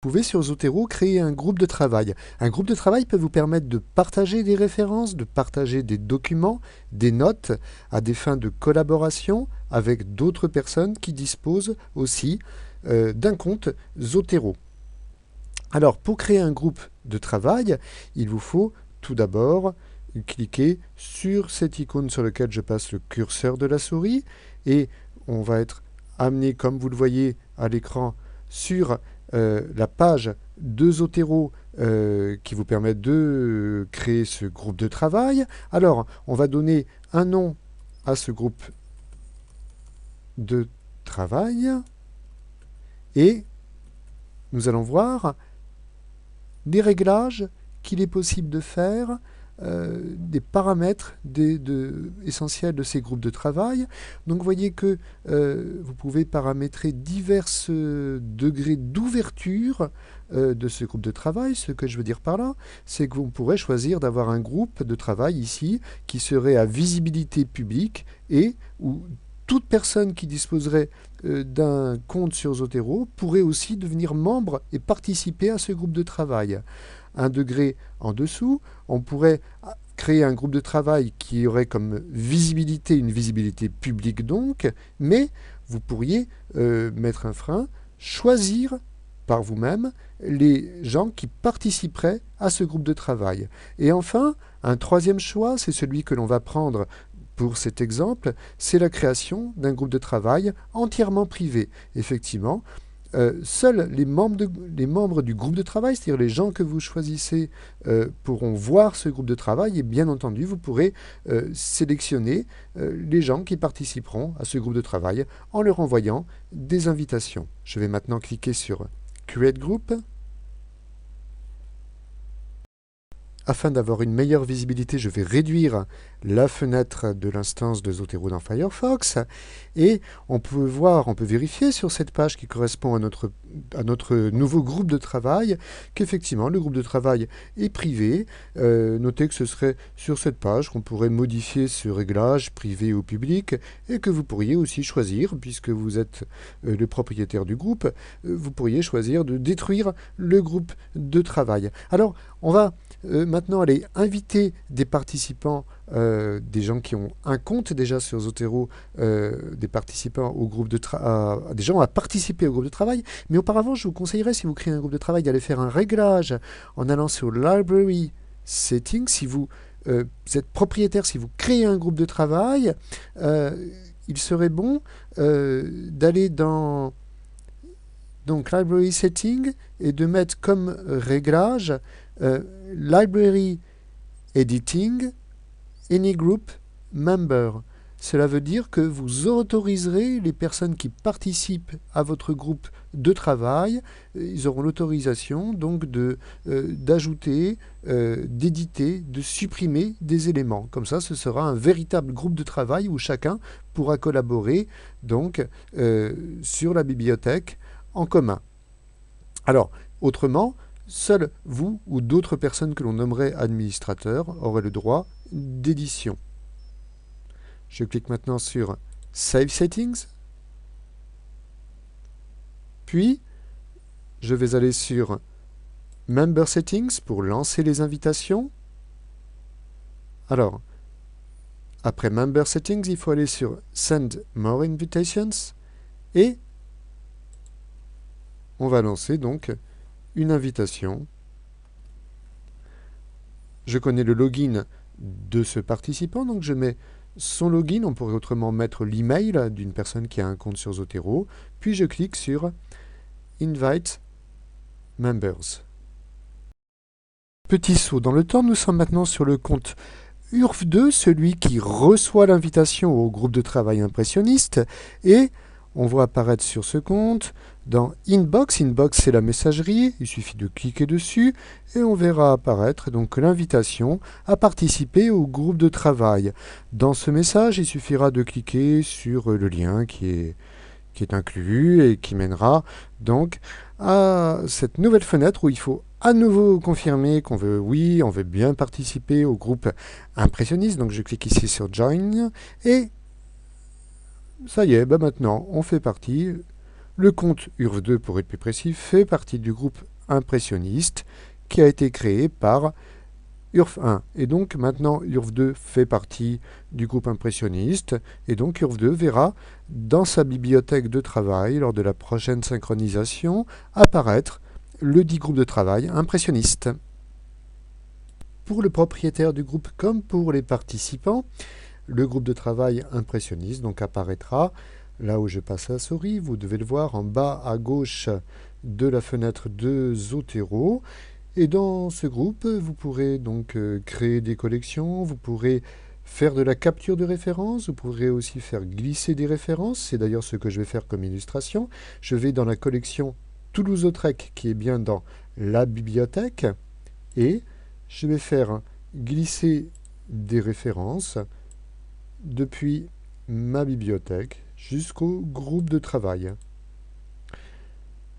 pouvez sur Zotero créer un groupe de travail. Un groupe de travail peut vous permettre de partager des références, de partager des documents, des notes à des fins de collaboration avec d'autres personnes qui disposent aussi d'un compte Zotero. Alors, pour créer un groupe de travail, il vous faut tout d'abord cliquer sur cette icône sur laquelle je passe le curseur de la souris et on va être amené, comme vous le voyez à l'écran, sur la page de Zotero qui vous permet de créer ce groupe de travail. Alors, on va donner un nom à ce groupe de travail et nous allons voir des réglages qu'il est possible de faire, des paramètres essentiels de ces groupes de travail. Donc vous voyez que vous pouvez paramétrer divers degrés d'ouverture de ce groupe de travail. Ce que je veux dire par là, c'est que vous pourrez choisir d'avoir un groupe de travail ici qui serait à visibilité publique et où toute personne qui disposerait d'un compte sur Zotero pourrait aussi devenir membre et participer à ce groupe de travail. Un degré en dessous, on pourrait créer un groupe de travail qui aurait comme visibilité, une visibilité publique donc, mais vous pourriez mettre un frein, choisir par vous-même les gens qui participeraient à ce groupe de travail. Et enfin, un troisième choix, c'est celui que l'on va prendre pour cet exemple, c'est la création d'un groupe de travail entièrement privé. Effectivement, seuls les membres du groupe de travail, c'est-à-dire les gens que vous choisissez, pourront voir ce groupe de travail et bien entendu, vous pourrez sélectionner les gens qui participeront à ce groupe de travail en leur envoyant des invitations. Je vais maintenant cliquer sur Create Group. Afin d'avoir une meilleure visibilité, je vais réduire la fenêtre de l'instance de Zotero dans Firefox et on peut vérifier sur cette page qui correspond à notre nouveau groupe de travail qu'effectivement le groupe de travail est privé. Notez que ce serait sur cette page qu'on pourrait modifier ce réglage privé ou public et que vous pourriez aussi choisir, puisque vous êtes le propriétaire du groupe, vous pourriez choisir de détruire le groupe de travail. Alors, on va maintenant aller inviter des participants, des gens qui ont un compte déjà sur Zotero, des participants au groupe de des gens à participer au groupe de travail. Mais auparavant, je vous conseillerais, si vous créez un groupe de travail, d'aller faire un réglage en allant sur Library Settings. Si vous êtes propriétaire, si vous créez un groupe de travail, il serait bon d'aller dans Library Settings et de mettre comme réglage Library Editing Any Group Member. Cela veut dire que vous autoriserez les personnes qui participent à votre groupe de travail, ils auront l'autorisation donc d'ajouter, d'éditer, de supprimer des éléments. Comme ça, ce sera un véritable groupe de travail où chacun pourra collaborer donc sur la bibliothèque en commun. Alors, autrement, seul vous ou d'autres personnes que l'on nommerait administrateurs auraient le droit d'édition. Je clique maintenant sur Save Settings. Puis, je vais aller sur Member Settings pour lancer les invitations. Alors, après Member Settings, il faut aller sur Send More Invitations et on va lancer donc une invitation. Je connais le login de ce participant, donc je mets son login. On pourrait autrement mettre l'email d'une personne qui a un compte sur Zotero. Puis je clique sur Invite Members. Petit saut dans le temps, nous sommes maintenant sur le compte URF2, celui qui reçoit l'invitation au groupe de travail impressionniste, et on voit apparaître sur ce compte, dans Inbox, Inbox c'est la messagerie, il suffit de cliquer dessus et on verra apparaître donc l'invitation à participer au groupe de travail. Dans ce message, il suffira de cliquer sur le lien qui est inclus et qui mènera donc à cette nouvelle fenêtre où il faut à nouveau confirmer qu'on veut, oui, on veut bien participer au groupe impressionniste. Donc je clique ici sur Join et ça y est, maintenant on fait partie. Le compte URF2, pour être plus précis, fait partie du groupe impressionniste qui a été créé par URF1. Et donc maintenant URF2 fait partie du groupe impressionniste et donc URF2 verra dans sa bibliothèque de travail lors de la prochaine synchronisation apparaître le dit groupe de travail impressionniste. Pour le propriétaire du groupe comme pour les participants, le groupe de travail impressionniste donc apparaîtra là où je passe la souris. Vous devez le voir en bas à gauche de la fenêtre de Zotero. Et dans ce groupe, vous pourrez donc créer des collections, vous pourrez faire de la capture de références, vous pourrez aussi faire glisser des références. C'est d'ailleurs ce que je vais faire comme illustration. Je vais dans la collection Toulouse-Lautrec qui est bien dans la bibliothèque et je vais faire glisser des références depuis ma bibliothèque jusqu'au groupe de travail.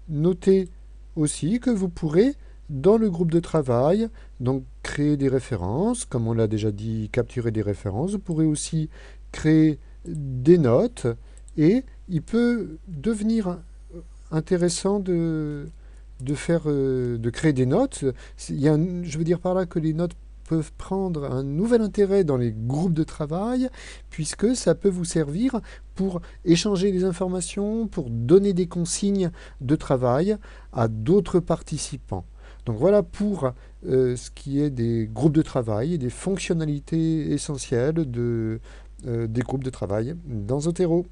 Notez aussi que vous pourrez, dans le groupe de travail, donc créer des références, comme on l'a déjà dit, capturer des références. Vous pourrez aussi créer des notes et il peut devenir intéressant de créer des notes. Je veux dire par là que les notes peuvent prendre un nouvel intérêt dans les groupes de travail, puisque ça peut vous servir pour échanger des informations, pour donner des consignes de travail à d'autres participants. Donc voilà pour ce qui est des groupes de travail et des fonctionnalités essentielles des groupes de travail dans Zotero.